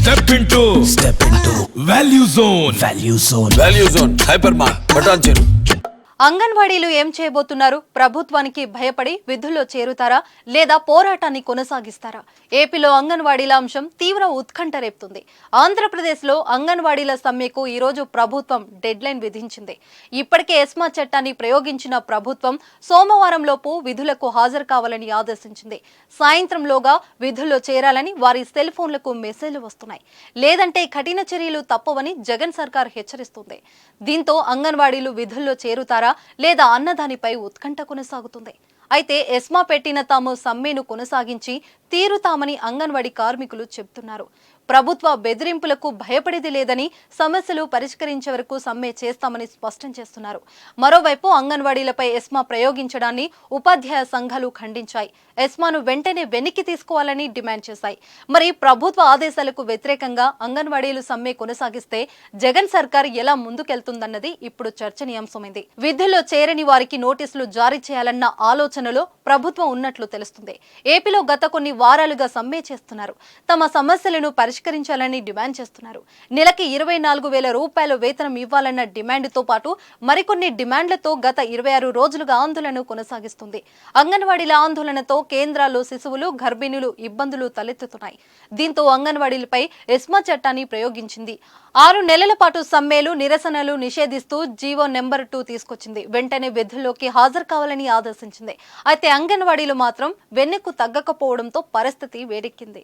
Step into Value Zone. Value Zone. Hypermart. బటాన్ చెరు. అంగన్వాడీలు ఏం చేయబోతున్నారు? ప్రభుత్వానికి భయపడి విధుల్లో చేరుతారా లేదా పోరాటాన్ని కొనసాగిస్తారా? ఏపీలో అంగన్వాడీల అంశం తీవ్ర ఉత్కంఠ రేపుతుంది. ఆంధ్రప్రదేశ్లో అంగన్వాడీల సమ్మెకు ఈరోజు ప్రభుత్వం డెడ్లైన్ విధించింది. ఇప్పటికే ఎస్మా చట్టాన్ని ప్రయోగించిన ప్రభుత్వం సోమవారంలోపు విధులకు హాజరు కావాలని ఆదేశించింది. సాయంత్రంలోగా విధుల్లో చేరాలని వారి సెల్ ఫోన్లకు మెసేజ్లు వస్తున్నాయి. లేదంటే కఠిన చర్యలు తప్పవని జగన్ సర్కార్ హెచ్చరిస్తుంది. దీంతో అంగన్వాడీలు విధుల్లో చేరుతారా లేదా అన్నదానిపై ఉత్కంఠ కొనసాగుతుంది. అయితే ఎస్మా పెట్టిన తాము సమ్మెను కొనసాగించి తీరుతామని అంగన్వాడీ కార్మికులు చెబుతున్నారు. ప్రభుత్వ బెదిరింపులకు భయపడేది లేదని, సమస్యలు పరిష్కరించే వరకు సమ్మె చేస్తామని స్పష్టం చేస్తున్నారు. మరోవైపు అంగన్వాడీలపై ఎస్మా ప్రయోగించడాన్ని ఉపాధ్యాయ సంఘాలు ఖండించాయి. ఎస్మాను వెంటనే వెనక్కి తీసుకోవాలని డిమాండ్ చేశాయి. మరి ప్రభుత్వ ఆదేశాలకు వ్యతిరేకంగా అంగన్వాడీలు సమ్మె కొనసాగిస్తే జగన్ సర్కార్ ఎలా ముందుకెళ్తుందన్నది ఇప్పుడు చర్చనీయాంశమైంది. విధుల్లో చేరని వారికి నోటీసులు జారీ చేయాలన్న ఆలోచనలో ప్రభుత్వం ఉన్నట్లు తెలుస్తుంది. ఏపీలో గత కొన్ని వారాలుగా సమ్మె చేస్తున్నారు. తమ సమస్యలను పరిష్కరించాలని డిమాండ్ చేస్తున్నారు. నెలకి 24,000 రూపాయల వేతనం ఇవ్వాలన్న డిమాండ్తో పాటు మరికొన్ని డిమాండ్లతో గత 26 రోజులుగా ఆందోళన కొనసాగిస్తుంది. అంగన్వాడీల ఆందోళనతో కేంద్రాల్లో శిశువులు, గర్భిణులు ఇబ్బందులు తలెత్తుతున్నాయి. దీంతో అంగన్వాడీలపై ఎస్మా చట్టాన్ని ప్రయోగించింది. 6 నెలల పాటు సమ్మెలు, నిరసనలు నిషేధిస్తూ జీవో నెంబర్ 2 తీసుకొచ్చింది. వెంటనే విధుల్లోకి హాజరు కావాలని ఆదేశించింది. అయితే అంగన్వాడీలు మాత్రం వెన్నెక్కు తగ్గకపోవడంతో పరిస్థితి వేడెక్కింది.